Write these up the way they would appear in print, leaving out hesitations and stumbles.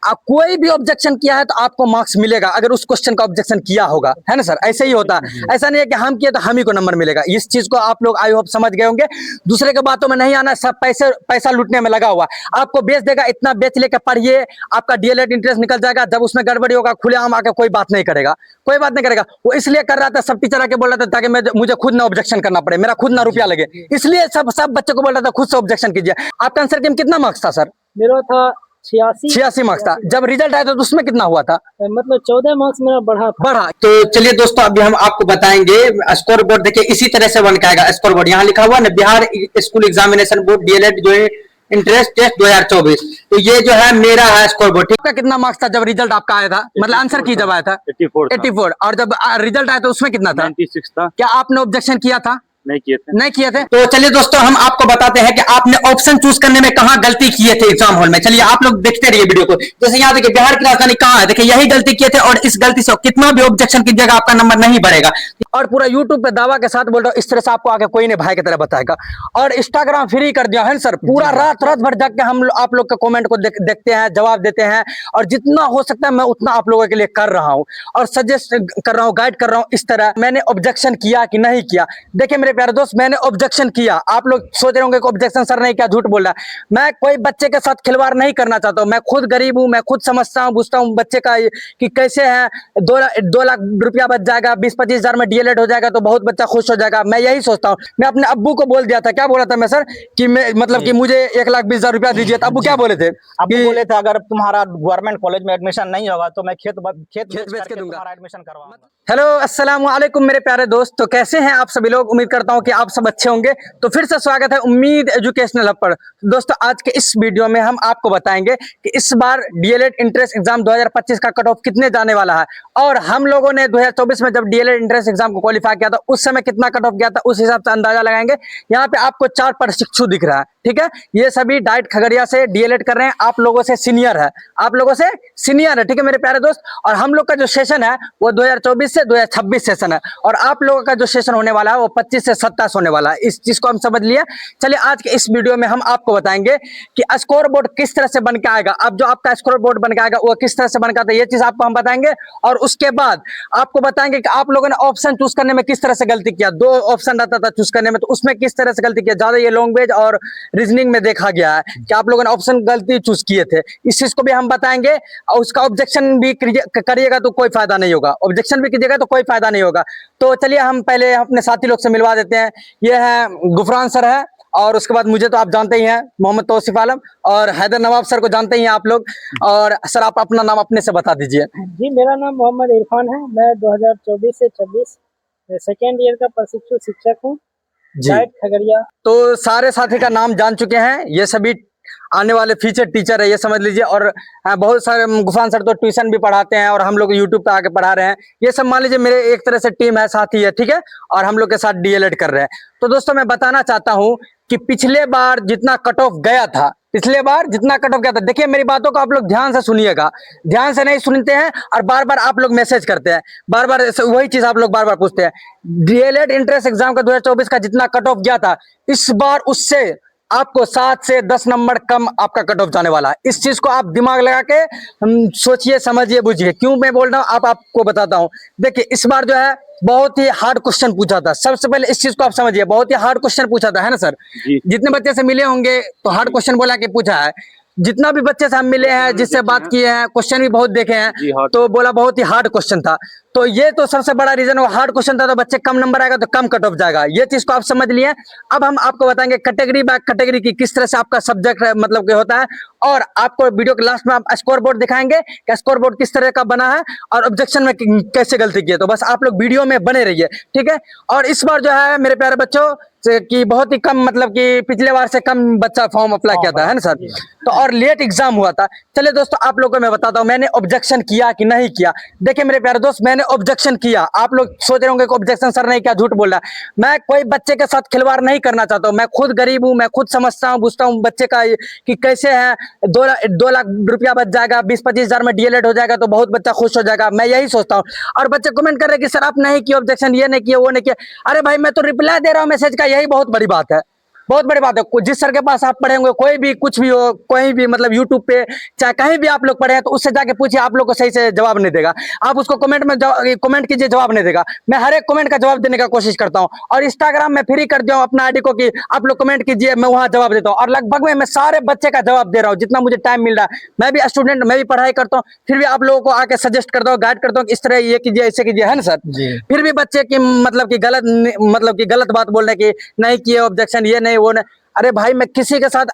आप कोई भी ऑब्जेक्शन किया है तो आपको मार्क्स मिलेगा, अगर उस क्वेश्चन का ऑब्जेक्शन किया होगा, है ना सर? ऐसे ही होता है, ऐसा नहीं है कि हम किए तो हम ही को नंबर मिलेगा। इस चीज को आप लोग आई होप समझ गए होंगे। दूसरे के बातों में नहीं आना, सब पैसा लूटने में लगा हुआ। आपको बेच देगा, इतना बेच लेकर पढ़िए, आपका डीएलएड इंटरेस्ट निकल जाएगा। जब उसमें गड़बड़ी होगा खुलेआम आकर कोई बात नहीं करेगा, कोई बात नहीं करेगा। वो इसलिए कर रहा था, सब टीचर आके बोल रहा था ताकि मुझे खुद ना ऑब्जेक्शन करना पड़े, मेरा खुद ना रुपया लगे, इसलिए सब बच्चे को बोल रहा था खुद से ऑब्जेक्शन कीजिए। आपका आंसर की में कितना मार्क्स था सर? मेरा था 86 मार्क्स था। जब रिजल्ट आया था तो उसमें कितना हुआ था? मतलब 14 मार्क्स मेरा बढ़ा। तो चलिए दोस्तों, अभी हम आपको बताएंगे स्कोर बोर्ड। देखिए इसी तरह से बन के आएगा स्कोर बोर्ड। यहाँ लिखा हुआ ना, Bihar school examination board DElEd जो है इंटरेस्ट टेस्ट 2024। तो ये जो है मेरा है स्कोर बोर्ड। ठीक है, कितना मार्क्स था जब रिजल्ट आपका आया था, मतलब आंसर की जब आया था? 84। और जब रिजल्ट आया था उसमें कितना था? 96 था। क्या आपने ऑब्जेक्शन किया था? नहीं किए थे। तो चलिए दोस्तों, हम आपको बताते हैं कि आपने ऑप्शन चूज करने में कहाँ गलती किए थे एग्जाम हॉल में। चलिए आप लोग देखते रहिए वीडियो को। जैसे यहाँ देखिए, बिहार की राजधानी कहाँ है, देखिए यही गलती किए थे, और इस गलती से कितना भी ऑब्जेक्शन कीजिएगा आपका नंबर नहीं बढ़ेगा। और पूरा यूट्यूब पे दावा के साथ बोल रहा हूँ, इस तरह से आपको आगे कोई नहीं भाई की तरह बताएगा। और इंस्टाग्राम फ्री कर दिया है सर, पूरा रात भर जाग के हम आप लोग के कमेंट को देखते हैं, जवाब देते हैं, और जितना हो सकता है मैं उतना आप लोगों के लिए कर रहा हूँ, और सजेस्ट कर रहा हूँ, गाइड कर रहा हूँ। इस तरह मैंने ऑब्जेक्शन किया कि नहीं किया? देखिए मेरे प्यारे दोस्त, मैंने ऑब्जेक्शन किया। आप लोग सोच रहे होंगे कि ऑब्जेक्शन सर नहीं किया, झूठ बोल रहा है। मैं कोई बच्चे के साथ खिलवाड़ नहीं करना चाहता हूँ। मैं खुद गरीब हूँ, मैं खुद समझता हूँ, बुझता हूँ बच्चे का कि कैसे है। 2 लाख रुपया बच जाएगा, 20-25 हजार में डीएलएड हो जाएगा तो बहुत बच्चा खुश हो जाएगा। मैं यही सोचता हूँ। मैं अपने अब्बू को बोल दिया था, क्या बोला था मैं सर, कि मैं मतलब कि मुझे 1,20,000 रुपया दीजिए। अब्बू क्या बोले थे? अब्बू बोले थे अगर तुम्हारा गवर्नमेंट कॉलेज में एडमिशन नहीं होगा तो मैं खेत बेच के दूंगा, एडमिशन करवाऊंगा। हेलो अस्सलाम वालेकुम मेरे प्यारे दोस्त, तो कैसे हैं आप सभी लोग? उम्मीद करता हूं कि आप सब अच्छे होंगे। तो फिर से स्वागत है उम्मीद एजुकेशनल हब पर। दोस्तों आज के इस वीडियो में हम आपको बताएंगे कि इस बार डीएलएड इंट्रेंस एग्जाम 2025 का कट ऑफ कितने जाने वाला है, और हम लोगों ने 2024 में जब डीएलएड इंट्रेंस एग्जाम को क्वालिफाई किया था उस समय कितना कट ऑफ गया था, उस हिसाब से अंदाजा लगाएंगे। यहाँ पे आपको 4 प्रशिक्षु दिख रहा है, ठीक है? ये सभी डाइट खगड़िया से डीएलएड कर रहे हैं, आप लोगों से सीनियर है, ठीक है मेरे प्यारे दोस्त। और हम लोग का जो सेशन है वो 2024 से 2026 सेशन है, और आप लोगों का जो सेशन होने वाला है वो 25 से 27 होने वाला है। इस चीज को हम समझ लिए। चलिए आज के इस वीडियो में हम आपको बताएंगे कि स्कोर बोर्ड किस तरह से बन के आएगा। अब जो आपका स्कोर बोर्ड बन के आएगा वो किस तरह से बन के आता है, ये चीज आपको हम बताएंगे। और उसके बाद आपको बताएंगे कि आप लोगों ने ऑप्शन चूज करने में किस तरह से गलती किया। 2 ऑप्शन रहता था चूज करने में, तो उसमें किस तरह से गलती किया। ज्यादा ये लैंग्वेज और रीजनिंग में देखा गया है कि आप लोगों ने ऑप्शन गलती चूज किए थे। इस चीज को भी हम बताएंगे, और उसका ऑब्जेक्शन भी करिएगा तो कोई फायदा नहीं होगा, ऑब्जेक्शन भी कीजिएगा तो कोई फायदा नहीं होगा। तो चलिए हम पहले अपने साथी लोग से मिलवा देते हैं। ये है गुफरान सर है, और उसके बाद मुझे तो आप जानते ही हैं, मोहम्मद तौसीफ आलम, और हैदर नवाब सर को जानते ही हैं आप लोग। और सर आप अपना नाम अपने से बता दीजिए। जी मेरा नाम मोहम्मद इरफान है, मैं 2024 से 26 सेकेंड ईयर का प्रशिक्षु शिक्षक हूँ, डाइट खगड़िया। तो सारे साथी का नाम जान चुके हैं, ये सभी आने वाले फ्यूचर टीचर है, ये समझ लीजिए। और बहुत सारे गुफरान सर तो ट्यूशन भी पढ़ाते हैं, और हम लोग यूट्यूब पे आके पढ़ा रहे हैं। ये सब मान लीजिए मेरे एक तरह से टीम है, साथी है, ठीक है? और हम लोग के साथ डीएलएड कर रहे हैं। तो दोस्तों मैं बताना चाहता हूँ कि पिछले बार जितना कट ऑफ गया था, देखिए मेरी बातों को आप लोग ध्यान से सुनिएगा। ध्यान से नहीं सुनते हैं और बार बार आप लोग मैसेज करते हैं, बार बार वही चीज आप लोग बार बार पूछते हैं। डीएलएड इंट्रेंस एग्जाम का 2024 का जितना कट ऑफ गया था, इस बार उससे आपको 7 से 10 नंबर कम आपका कट ऑफ जाने वाला है। इस चीज को आप दिमाग लगा के सोचिए, समझिए, बुझिए। क्यों मैं बोल रहा हूँ आपको बताता हूँ। देखिए इस बार जो है बहुत ही हार्ड क्वेश्चन पूछा था। सबसे पहले इस चीज को आप समझिए, बहुत ही हार्ड क्वेश्चन पूछा था, है ना सर? जितने बच्चे से मिले होंगे तो हार्ड क्वेश्चन बोला के पूछा है। जितना भी बच्चे से हम मिले हैं, जिससे बात किए हैं, क्वेश्चन भी बहुत देखे हैं, तो बोला बहुत ही हार्ड क्वेश्चन था। तो ये तो सबसे बड़ा रीजन, वो हार्ड क्वेश्चन था, तो बच्चे कम नंबर आएगा तो कम कट ऑफ जाएगा। ये चीज को आप समझ लिए। अब हम आपको बताएंगे कैटेगरी बाय कैटेगरी की किस तरह से आपका सब्जेक्ट मतलब होता है, और आपको वीडियो के लास्ट में आप स्कोर बोर्ड दिखाएंगे कि स्कोर बोर्ड किस तरह का बना है, और ऑब्जेक्शन में कैसे गलती की है। तो बस आप लोग वीडियो में बने रहिए, ठीक है? और इस बार जो है मेरे प्यारे बच्चों कि बहुत ही कम, मतलब कि पिछले बार से कम बच्चा फॉर्म अप्लाई किया था, है ना सर? तो और लेट एग्जाम हुआ था। चलिए दोस्तों आप लोगों को मैं बताता हूँ मैंने ऑब्जेक्शन किया कि नहीं किया। देखिए मेरे प्यारे दोस्त, मैंने ऑब्जेक्शन किया। आप लोग सोच रहे होंगे कि ऑब्जेक्शन सर नहीं किया, झूठ बोल रहा है। मैं कोई बच्चे के साथ खिलवाड़ नहीं करना चाहता हूँ। मैं खुद गरीब हूँ, मैं खुद समझता हूँ, बुझता हूँ बच्चे का कि कैसे है। 2 लाख रुपया बच जाएगा, 20-25 हजार में डीएलएड हो जाएगा तो बहुत बच्चा खुश हो जाएगा। मैं यही सोचता हूँ। और बच्चे कमेंट कर रहे कि सर आप नहीं किए ऑब्जेक्शन, ये नहीं किए, वो नहीं किए। अरे भाई मैं तो रिप्लाई दे रहा हूँ मैसेज का, यही बहुत बड़ी बात है। बहुत बड़ी बात है। जिस सर के पास आप पढ़े होंगे, कोई भी कुछ भी हो, कोई भी मतलब यूट्यूब पे चाहे कहीं भी आप लोग पढ़े हैं, तो उससे जाके पूछिए, आप लोग को सही से जवाब नहीं देगा। आप उसको कमेंट में कमेंट कीजिए, जवाब नहीं देगा। मैं हर एक कमेंट का जवाब देने का कोशिश करता हूँ, और इंस्टाग्राम में फ्री कर दिया हूँ अपना आईडी को कि आप लोग कमेंट कीजिए, मैं वहां जवाब देता हूँ। और लगभग में मैं सारे बच्चे का जवाब दे रहा हूँ जितना मुझे टाइम मिल रहा है। मैं भी स्टूडेंट, मैं भी पढ़ाई करता हूँ, फिर भी आप लोगों को आके सजेस्ट करता हूँ, गाइड करता हूँ, इस तरह ये कीजिए, ऐसे कीजिए, है ना सर। फिर भी बच्चे की मतलब कि गलत बात बोलने की, नहीं किए ऑब्जेक्शन, ये नहीं वो नहीं। अरे भाई, मैं किसी के साथ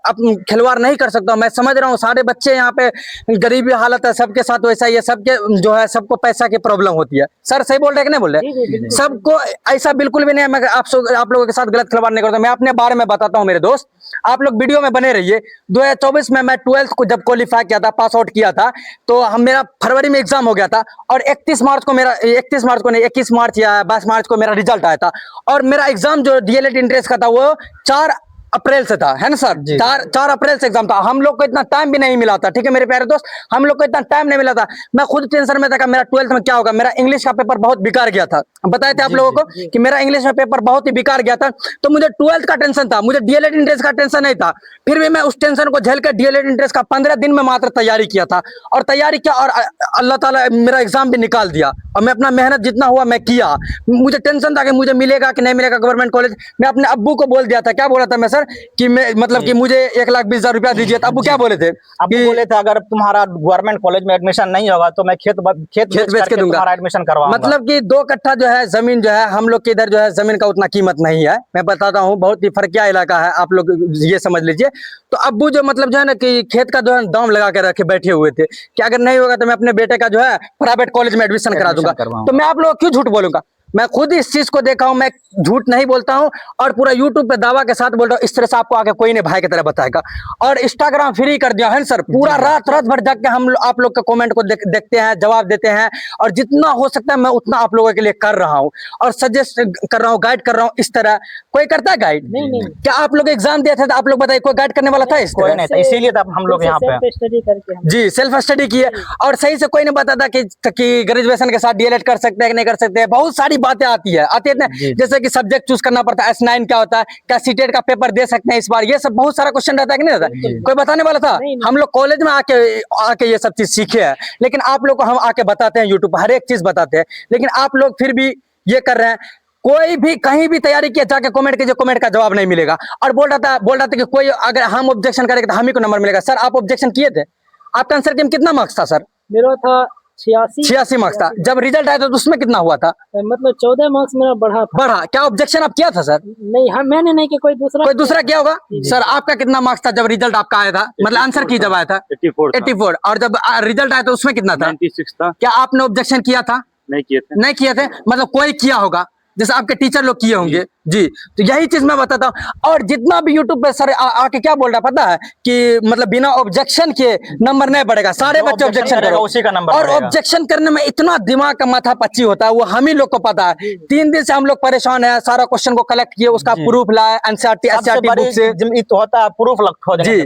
खिलवाड़ नहीं कर सकता हूँ। मैं समझ रहा हूँ सारे बच्चे यहाँ पे गरीबी हालत है, सबके साथ वैसा ही है, सबके जो है सबको पैसा की प्रॉब्लम होती है। सर सही बोल रहे हैं कि नहीं बोल रहे? सबको ऐसा बिल्कुल भी नहीं है। मैं आप लोगों के साथ गलत खिलवाड़ नहीं करता। मैं अपने बारे में बताता हूँ मेरे दोस्त, आप लोग वीडियो में बने रहिए। 2024 में मैं 12th को जब क्वालिफाई किया था, पास आउट किया था, तो मेरा फरवरी में एग्जाम हो गया था, और 31 मार्च को मेरा 21 मार्च या 22 मार्च को मेरा रिजल्ट आया था। और मेरा एग्जाम जो डीएलएड इंट्रेंस का था वो 4 अप्रैल से था, है ना सर। 4 अप्रैल से एग्जाम था। हम लोग को इतना टाइम भी नहीं मिला था, ठीक है मेरे प्यारे दोस्त, हम लोग को इतना टाइम नहीं मिला था। मैं खुद टेंशन में था कि मेरा 12th में क्या होगा। मेरा इंग्लिश का पेपर बहुत बिकार गया था, बताए थे आप लोगों को कि मेरा इंग्लिश में पेपर बहुत ही बिकार गया था। तो मुझे 12th का टेंशन था, मुझे डीएलएड इंट्रेंस का टेंशन नहीं था। फिर भी मैं उस टेंशन को झेल कर डीएलएड इंट्रेंस का 15 दिन में मात्र तैयारी किया था, और तैयारी किया, और अल्लाह ताला मेरा एग्जाम भी निकाल दिया। और मैं अपना मेहनत जितना हुआ मैं किया। मुझे टेंशन था कि मुझे मिलेगा कि नहीं मिलेगा गवर्नमेंट कॉलेज। मैं अपने अब्बू को बोल दिया था, क्या बोला था मैं सर, कि मैं मतलब कि मुझे 1,20,000 रुपया दीजिए। तो अब्बू क्या बोले थे? अब्बू बोले थे अगर तुम्हारा गवर्नमेंट कॉलेज में एडमिशन नहीं होगा तो मैं खेत बेच के दूंगा, तुम्हारा एडमिशन करवाऊंगा। मतलब कि 2 कट्ठा जो है जमीन जो है, हम लोग के इधर जो है जमीन का उतना कीमत नहीं है। मैं बताता हूँ, बहुत ही फर्किया इलाका है, आप लोग ये समझ लीजिए। तो अब्बू जो मतलब जो है ना कि खेत का जो है दाम लगा के रखे बैठे हुए थे कि अगर नहीं होगा तो मैं अपने बेटे का जो है प्राइवेट कॉलेज में एडमिशन करा दूंगा। तो मैं आप लोग क्यों झूठ बोलूंगा? मैं खुद इस चीज को देखा हूं, मैं झूठ नहीं बोलता हूं, और पूरा यूट्यूब पे दावा के साथ बोल रहा हूं। इस तरह से आपको आके कोई नहीं भाई की तरह बताएगा। और इंस्टाग्राम फ्री कर दिया है सर, पूरा रात भर जाग के हम आप लोग के कमेंट को देखते हैं, जवाब देते हैं, और जितना हो सकता है मैं उतना आप लोगों के लिए कर रहा हूँ, और सजेस्ट कर रहा हूँ, गाइड कर रहा हूँ। इस तरह कोई करता है गाइड? नहीं। क्या आप लोग एग्जाम दिए थे तो आप लोग बताइए, कोई गाइड करने वाला था? इस कोई नहीं था, इसीलिए तो हम लोग यहाँ पे स्टडी करके जी सेल्फ स्टडी किए, और सही से कोई नहीं बताता कि ग्रेजुएशन के साथ डीएलएड कर सकते हैं कि नहीं कर सकते हैं। बहुत सारी बातें आती है जैसे कि सब्जेक्ट चूज करना पड़ता है, S9 क्या होता है, क्या सीटेट का पेपर दे सकते हैं इस बार, ये सब बहुत सारा क्वेश्चन रहता है कि नहीं रहता? कोई बताने वाला था? हम लोग कॉलेज में आके ये सब चीज सीखे हैं, लेकिन आप लोग को हम आके बताते हैं, यूट्यूब हर एक चीज बताते हैं, लेकिन आप लोग फिर भी ये कर रहे हैं। कोई भी कहीं भी तैयारी किया जाके कमेंट कीजिए, कमेंट का जवाब नहीं मिलेगा। और बोल रहा था कि कोई अगर हम ऑब्जेक्शन करेंगे तो हम ही को नंबर मिलेगा। सर आप ऑब्जेक्शन किए थे, आपका आंसर में कितना मार्क्स था सर? मेरा था 86 मार्क्स था। जब रिजल्ट आया था तो उसमें कितना हुआ था? मतलब 14 मार्क्स मेरा बढ़ा। क्या ऑब्जेक्शन आप किया था सर? नहीं, हम मैंने नहीं कि कोई दूसरा किया होगा। सर आपका कितना मार्क्स था जब रिजल्ट आपका आया था, मतलब आंसर की जब आया था? 84। और जब रिजल्ट आया था उसमें कितना था? 96 था। क्या आपने ऑब्जेक्शन किया था? नहीं किए थे। मतलब कोई किया होगा, जैसे आपके टीचर लोग किए होंगे जी। तो यही चीज मैं बताता हूँ। और जितना भी यूट्यूब पे सर आके क्या बोल रहा है पता है कि मतलब बिना ऑब्जेक्शन के नंबर नहीं बढ़ेगा, सारे बच्चे ऑब्जेक्शन करेगा उसी का नंबर और ऑब्जेक्शन करने में इतना दिमाग का माथा पच्ची होता है, वो हम ही लोग को पता है। 3 दिन से हम लोग परेशान है, सारा क्वेश्चन को कलेक्ट किए, उसका प्रूफ लाए एनसीईआरटी बुक से होता है प्रूफ खोजने,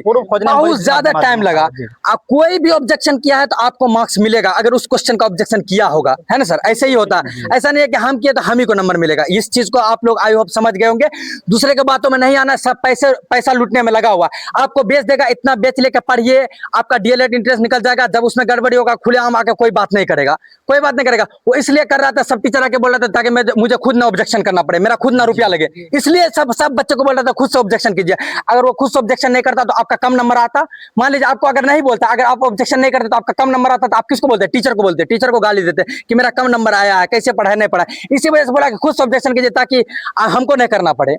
बहुत ज्यादा टाइम लगा। कोई भी ऑब्जेक्शन किया है तो आपको मार्क्स मिलेगा अगर उस क्वेश्चन का ऑब्जेक्शन किया होगा, है ना सर? ऐसे ही होता है, ऐसा नहीं है कि हम किए तो हम ही को नंबर मिलेगा। इस चीज को आप लोग आई होप समझ गए होंगे। दूसरे के बातों में नहीं आना, सब पैसा लूटने में लगा हुआ। आपको बेच देगा, इतना बेच लेकर पढ़िए, आपका डीएलएड इंटरेस्ट निकल जाएगा। जब उसमें गड़बड़ी होगा खुलेआम आके कोई बात नहीं करेगा, कोई बात नहीं करेगा। वो इसलिए कर रहा था, सब टीचर आके बोल रहा था ताकि मुझे खुद ना ऑब्जेक्शन करना पड़े, मेरा खुद ना रुपया लगे, इसलिए सब बच्चे को बोल रहा था खुद से ऑब्जेक्शन कीजिए। अगर वो खुद से ऑब्जेक्शन नहीं करता तो आपका कम नंबर आता। मान लीजिए आपको अगर नहीं बोलता, अगर आप ऑब्जेक्शन नहीं करते तो आपका कम नंबर आता, तो आप किसको बोलते? टीचर को बोलते, टीचर को गाली देते कि मेरा कम नंबर आया है, कैसे पढ़ा नहीं पढ़ा। इसी वजह से बोला कि खुद से ऑब्जेक्शन कीजिए ताकि हमको नहीं करना पड़े।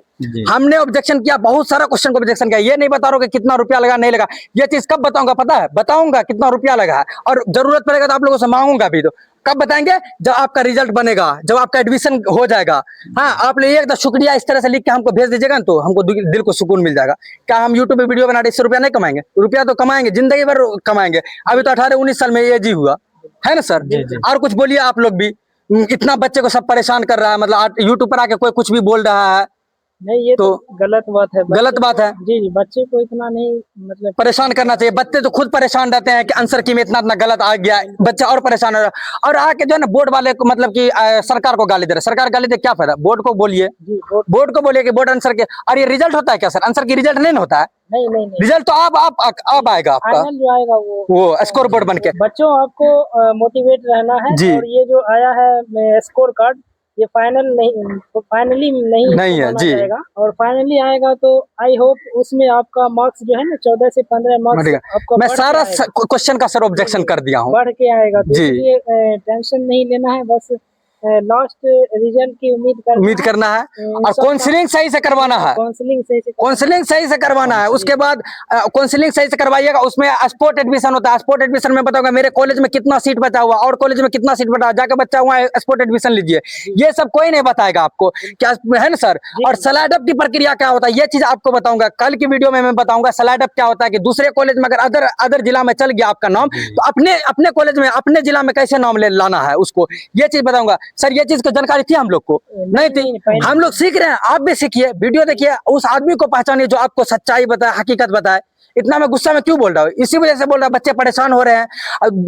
हमने ऑब्जेक्शन किया, बहुत सारा क्वेश्चन को ऑब्जेक्शन किया। ये नहीं बता रहा कि कितना रुपया लगा नहीं लगा, ये चीज कब बताऊंगा पता है? बताऊंगा कितना रुपया लगा है, और जरूरत पड़ेगा तो आप लोगों से मांगूंगा भी। तो कब बताएंगे? जब आपका रिजल्ट बनेगा, जब आपका एडमिशन हो जाएगा। हाँ, आप लोग एक शुक्रिया इस तरह से लिख के हमको भेज दीजिएगा ना, तो हमको दिल को सुकून मिल जाएगा। क्या हम यूट्यूब पे वीडियो बना रहे, इससे रुपया नहीं कमाएंगे? रुपया तो कमाएंगे, जिंदगी भर कमाएंगे। अभी तो 18-19 साल में एज ही हुआ है ना सर? और कुछ बोलिए आप लोग भी। इतना बच्चे को सब परेशान कर रहा है, मतलब यूट्यूब पर आके कोई कुछ भी बोल रहा है। नहीं, ये तो गलत बात है। गलत बात है। जी जी, बच्चे को इतना नहीं मतलब परेशान करना चाहिए। बच्चे तो खुद परेशान रहते हैं कि आंसर की में इतना इतना गलत आ गया, बच्चा और परेशान हो रहा है। और आके जो है ना बोर्ड वाले को मतलब कि सरकार को गाली दे रहे। सरकार गाली दे क्या फायदा? बोर्ड को बोलिए, जी, बोर्ड को बोलिए कि बोर्ड आंसर के। और ये रिजल्ट होता है क्या सर? आंसर की रिजल्ट नहीं होता है। नहीं, रिजल्ट तो अब आएगा आपका, फाइनल जो आएगा वो स्कोर बोर्ड बन के। बच्चों आपको मोटिवेट रहना है। जी। और ये जो आया है स्कोर कार्ड, ये फाइनल नहीं, फाइनली नहीं है जी। जाएगा। और फाइनली आएगा तो आई होप उसमें आपका मार्क्स जो है ना 14 से 15 मार्क्स आपका मैं सारा क्वेश्चन का सर ऑब्जेक्शन कर दिया हूँ, बढ़ के आएगा। तो जी। इसलिए टेंशन नहीं लेना है, बस लास्ट रिजल्ट की उम्मीद करना है। और काउंसलिंग सही से करवाना है। काउंसलिंग सही से करवाना है। उसके बाद काउंसलिंग सही से करवाइएगा। उसमें स्पोर्ट एडमिशन होता है। स्पोर्ट एडमिशन में बताऊंगा मेरे कॉलेज में कितना सीट बचा हुआ और कॉलेज में कितना सीट बचा, जाकर बच्चा हुआ स्पोर्ट एडमिशन लीजिए। ये सब कोई नहीं बताएगा आपको, क्या है ना सर। और स्लाइड अप की प्रक्रिया क्या होता है ये चीज आपको बताऊंगा कल की वीडियो में। मैं बताऊंगा स्लाइड अप क्या होता है, कि दूसरे कॉलेज में अगर अदर जिला में चल गया आपका नाम, तो अपने कॉलेज में अपने जिला में कैसे नाम लाना है उसको, ये चीज बताऊंगा सर। ये चीज की जानकारी थी हम लोग को? नहीं थी। हम लोग सीख रहे हैं, आप भी सीखिए, वीडियो देखिए, उस आदमी को पहचानिए जो आपको सच्चाई बताए, हकीकत बताए। इतना मैं गुस्सा में क्यों बोल रहा हूँ? इसी वजह से बोल रहा हूँ, बच्चे परेशान हो रहे हैं।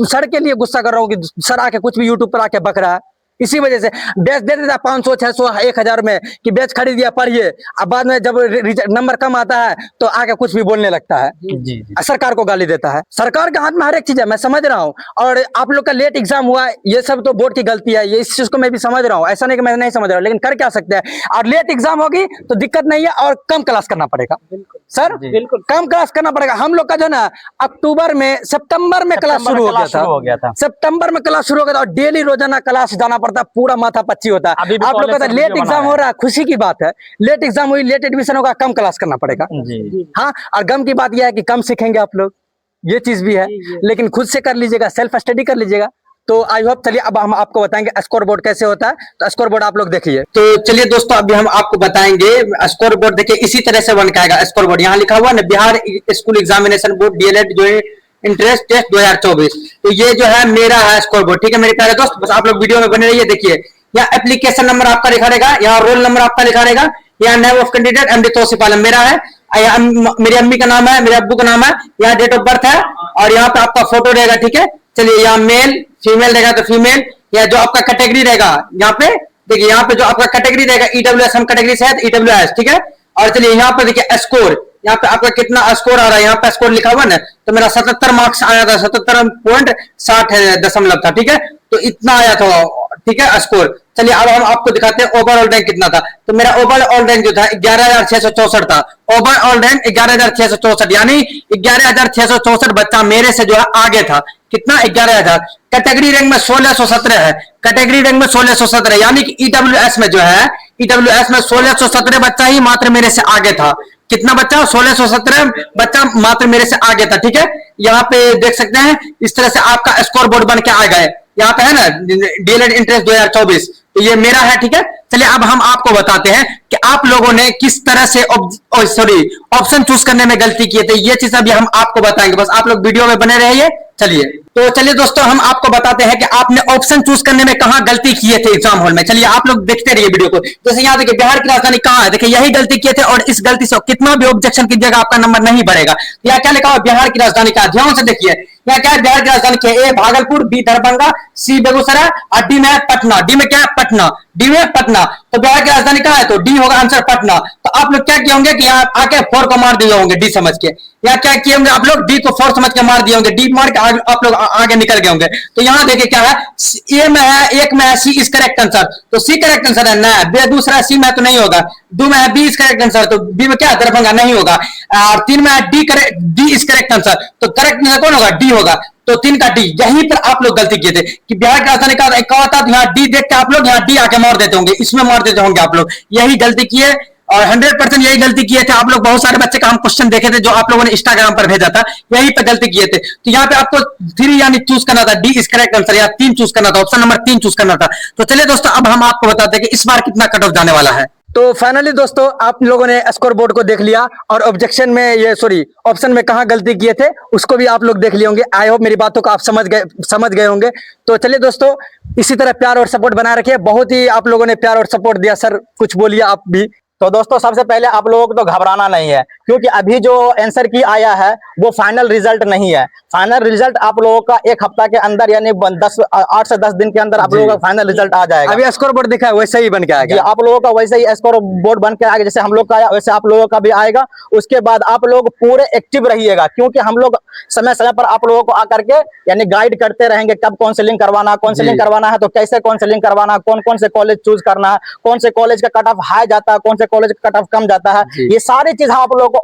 सर के लिए गुस्सा कर रहा हूँ कि सर आके कुछ भी यूट्यूब पर आके बक रहा है। इसी वजह से बैच दे देता 500 600 1000 में कि बैच खरीद दिया, पढ़िए। अब बाद में जब नंबर कम आता है तो आके कुछ भी बोलने लगता है, जी। सरकार को गाली देता है। सरकार के हाथ में हर एक चीज है, मैं समझ रहा हूँ। और आप लोग का लेट एग्जाम हुआ, ये सब तो बोर्ड की गलती है, ये इस चीज को मैं भी समझ रहा हूँ, ऐसा नहीं कि मैं नहीं समझ रहा हूँ, लेकिन कर क्या सकते हैं। और लेट एग्जाम होगी तो दिक्कत नहीं है, और कम क्लास करना पड़ेगा सर, बिल्कुल कम क्लास करना पड़ेगा। हम लोग का जो है ना सितंबर में क्लास शुरू हो गया था। सितंबर में क्लास शुरू हो गया था, और डेली रोजाना क्लास जाना पड़ता, पूरा माथा पच्ची होता है। आप लोग का लेट एग्जाम हो रहा है, खुशी की बात है। लेट एग्जाम हुई, लेट एडमिशन होगा, कम क्लास करना पड़ेगा। हाँ, और गम की बात यह है कि कम सीखेंगे आप लोग, ये चीज भी है। लेकिन खुद से कर लीजिएगा, सेल्फ स्टडी कर लीजिएगा। तो आई होप, चलिए अब हम आपको बताएंगे स्कोर बोर्ड कैसे होता है। तो स्कोर बोर्ड आप लोग देखिए। तो चलिए दोस्तों, अभी हम आपको बताएंगे स्कोर बोर्ड। देखिए इसी तरह से बन के आएगा स्कोर बोर्ड। यहाँ लिखा हुआ ना, Bihar school examination board DElEd जो है इंट्रेंस टेस्ट 2024। तो ये जो है मेरा है स्कोर बोर्ड, ठीक है मेरे प्यारे दोस्त। बस आप लोग वीडियो में बने रहिए। देखिए यहाँ एप्लीकेशन नंबर आपका लिखा रहेगा, यहाँ रोल नंबर आपका लिखा रहेगा, यहाँ name of candidate MD Tauseef Alam मेरा है, मेरी अम्मी का नाम है, मेरे अब्बू का नाम है, यहाँ डेट ऑफ बर्थ है, और यहाँ पे आपका फोटो रहेगा, ठीक है। चलिए यहाँ मेल फीमेल रहेगा तो फीमेल, या जो आपका कैटेगरी रहेगा यहाँ पे देखिए, यहाँ पे जो आपका कैटेगरी रहेगा ईडब्ल्यूएस, हम कैटेगरी से है तो ईडब्ल्यूएस, ठीक है। और चलिए यहाँ पे देखिए स्कोर, यहाँ पे आपका कितना स्कोर आ रहा है, यहाँ पे स्कोर लिखा हुआ ना, तो मेरा 77 मार्क्स आया था, 77.60 था, ठीक है। तो इतना आया था, ठीक है स्कोर। चलिए अब हम आपको दिखाते हैं ओवरऑल रैंक कितना था। तो मेरा ओवरऑल रैंक जो था 11,664 था। ओवरऑल रैंक 11,664, यानी 11,664 बच्चा मेरे से जो है आगे था। कितना? 11,000। कैटेगरी रैंक में 1617 है, कैटेगरी रैंक में 1617, यानी कि ईडब्ल्यूएस में जो है, ईडब्ल्यूएस में 1617 बच्चा ही मात्र मेरे से आगे था। कितना बच्चा? 1617 बच्चा मात्र मेरे से आगे था, ठीक है। यहाँ पे देख सकते हैं, इस तरह से आपका स्कोर बोर्ड बन के आ गए। यहाँ पे है ना डीएलएड इंट्रेंस 2024, तो ये मेरा है, ठीक है। चलिए अब हम आपको बताते हैं कि आप लोगों ने किस तरह से ऑप्शन चूज करने में गलती किए थे। ये चीज अभी हम आपको बताएंगे, बस आप लोग वीडियो में बने रहिए। चलिए दोस्तों, हम आपको बताते हैं कि आपने ऑप्शन चूज करने में कहां गलती किए थे एग्जाम हॉल में। चलिए आप लोग देखते रहिए वीडियो को। जैसे यहाँ देखिए बिहार की राजधानी कहाँ है, देखिए यही गलती किए थे, और इस गलती से कितना भी ऑब्जेक्शन कीजिएगा आपका नंबर नहीं बढ़ेगा। यहाँ क्या लिखा हुआ बिहार की राजधानी का, ध्यान से देखिए। यहाँ क्या है बिहार की राजधानी क्या है? ए भागलपुर, बी दरभंगा, सी बेगूसराय, और डी में पटना। डी में क्या है? पटना। डी में पटना। तो बिहार की राजधानी कहाँ है? तो डी होगा आंसर, पटना। तो आप लोग क्या किए होंगे कि यहाँ आके 4 को मार दिए होंगे डी समझ के। यहाँ क्या किए होंगे आप लोग? डी को 4 समझ के मार दिए होंगे, डी मार के आप लोग आगे निकल गए होंगे। तो यहाँ देखिए क्या है, ए में है, एक में है सी इज करेक्ट आंसर, तो सी करेक्ट आंसर है ना। बेगूसराय सी में तो नहीं होगा, 2 में है बी इज करेक्ट आंसर, तो बी में क्या है? दरभंगा नहीं होगा। और 3 में है डी इज करेक्ट आंसर, तो करेक्ट आंसर कौन होगा? डी होगा। तो 3 का डी। यहीं पर आप लोग गलती किए थे कि बिहार की राजधानी का होता है, यहाँ डी देख के आप लोग यहाँ डी आके मार देते होंगे, इसमें मार देते होंगे आप लोग। यही गलती किए, और 100% यही गलती किए थे आप लोग। बहुत सारे बच्चे का हम क्वेश्चन देखे थे जो आप लोगों ने इंस्टाग्राम पर भेजा था, यही पे गलती किए थे। तो यहाँ पे आपको 3 यानी चूज करना था, डी इज करेक्ट आंसर, या 3 चूज करना था, ऑप्शन नंबर 3 चूज करना था। तो चलिए दोस्तों, अब हम आपको बताते हैं कि इस बार कितना कट ऑफ जाने वाला है। तो फाइनली दोस्तों, आप लोगों ने स्कोर बोर्ड को देख लिया, और ऑब्जेक्शन में ऑप्शन में कहां गलती किए थे उसको भी आप लोग देख लिए होंगे। आई होप मेरी बातों को आप समझ गए होंगे। तो चलिए दोस्तों, इसी तरह प्यार और सपोर्ट बनाए रखिए। बहुत ही आप लोगों ने प्यार और सपोर्ट दिया सर, कुछ बोलिए आप भी। तो दोस्तों सबसे पहले आप लोगों को तो घबराना नहीं है, क्योंकि अभी जो आंसर की आया है वो फाइनल रिजल्ट नहीं है। फाइनल रिजल्ट आप लोगों का एक हफ्ता के अंदर यानी 8 से 10 दिन के अंदर आप लोगों का फाइनल रिजल्ट आ जाएगा। अभी स्कोर बोर्ड दिखा है वैसे ही बन के जी, आएगा। आप लोगों का वैसे ही स्कोर बोर्ड बन के आएगा, जैसे हम लोग का आया वैसे आप लोगों का भी आएगा। उसके बाद आप लोग पूरे एक्टिव रहिएगा, क्योंकि हम लोग समय समय पर आप लोगों को आकर के यानी गाइड करते रहेंगे कब काउंसलिंग करवाना है तो कैसे काउंसलिंग करवाना है, कौन कौन से कॉलेज चूज करना है, कौन से कॉलेज का कट ऑफ हाई जाता है, कौन से कॉलेज का कट ऑफ कम जाता है, ये सारी चीज हम आप लोगों को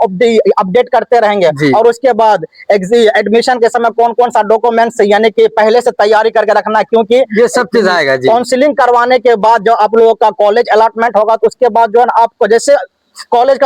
अपडेट करते रहेंगे। और उसके बाद एडमिशन के समय कौन कौन सा डॉक्यूमेंट्स यानी कि पहले से तैयारी करके रखना है, क्योंकि ये सब चीज आएगा जी। काउंसलिंग करवाने के बाद जो आप लोगों का कॉलेज अलॉटमेंट होगा तो उसके बाद जो है ना आपको जैसे कॉलेज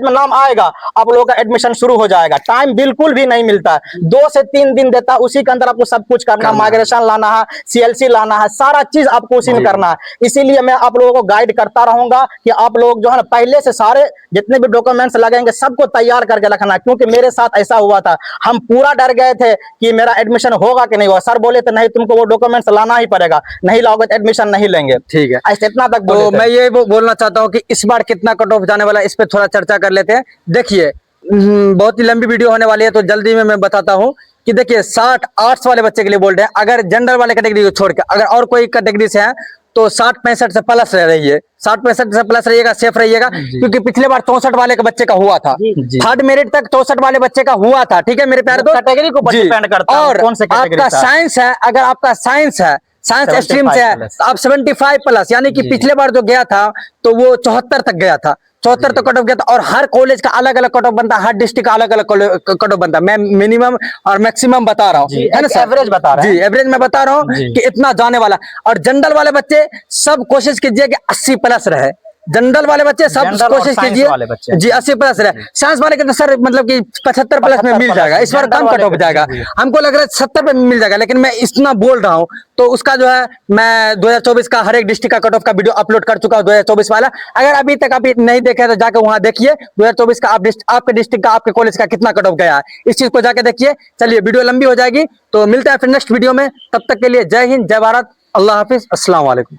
में नाम आएगा आप लोगों का एडमिशन शुरू हो जाएगा। टाइम बिल्कुल भी नहीं मिलता है, 2 से 3 दिन देता है, उसी के अंदर आपको सब कुछ करना, माइग्रेशन लाना है, CLC लाना है, सारा चीज आपको उसी में करना है। इसीलिए मैं आप लोगों को गाइड करता रहूंगा कि आप लोग जो है ना पहले से सारे जितने भी डॉक्यूमेंट्स लगेंगे सबको तैयार करके रखना है, क्योंकि मेरे साथ ऐसा हुआ था, हम पूरा डर गए थे कि मेरा एडमिशन होगा कि नहीं होगा। सर बोले थे नहीं तुमको वो डॉक्यूमेंट्स लाना ही पड़ेगा, नहीं लाओगे तो एडमिशन नहीं लेंगे। ठीक है, ऐसे इतना तक तो मैं ये बोलना चाहता हूँ कि इस बार कितना कट ऑफ जाने वाला है, इस पे थोड़ा चर्चा कर लेते हैं। देखिए बहुत ही लंबी वीडियो होने वाली है, तो जल्दी में मैं बताता हूँ कि देखिए 60 आर्ट्स वाले बच्चे के लिए बोल रहे हैं, अगर जनरल वाले कैटेगरी को छोड़ के अगर और कोई कैटेगरी से है तो 60-65 से प्लस रह रही है, 60-65 से प्लस रहिएगा, सेफ रहिएगा, क्योंकि पिछले बार 64 वाले के बच्चे का हुआ था, थर्ड मेरिट तक 64 वाले बच्चे का हुआ था। ठीक है मेरे प्यारे दोस्त, कैटेगरी को डिपेंड करता है और कौन से कैटेगरी आपका साइंस है, अगर आपका साइंस है, साइंस स्ट्रीम से है तो आप 75 प्लस, यानी कि पिछले बार जो गया था तो वो 74 तक गया था, 74 तक कट ऑफ गया था। और हर कॉलेज का अलग अलग कट ऑफ बनता है, हर डिस्ट्रिक्ट का अलग अलग कट ऑफ बनता है। मैं मिनिमम और मैक्सिमम बता रहा हूँ, है ना सर? एवरेज बता रहे हैं। जी, एवरेज मैं बता रहा हूँ कि इतना जाने वाला। और जनरल वाले बच्चे सब कोशिश कीजिए कि 80 प्लस रहे, जनरल वाले बच्चे सब कोशिश कीजिए जी 80 प्लस रहे। साइंस वाले के तो सर मतलब कि 75 प्लस में मिल जाएगा, इस बार कम कट ऑफ जाएगा, हमको लग रहा है 70 पे मिल जाएगा, लेकिन मैं इतना बोल रहा हूँ तो उसका जो है मैं 2024 का हर एक डिस्ट्रिक्ट का कट ऑफ का वीडियो अपलोड कर चुका हूँ, 2024 वाला। अगर अभी तक आप नहीं देखे तो जाकर वहां देखिए 2024 का आपके डिस्ट्रिक्ट का आपके कॉलेज का कितना कट ऑफ गया है, इस चीज को जाके देखिए। चलिए वीडियो लंबी हो जाएगी, तो मिलते हैं फिर नेक्स्ट वीडियो में, तब तक के लिए जय हिंद, जय भारत, अल्लाह हाफिज, अस्सलाम वालेकुम।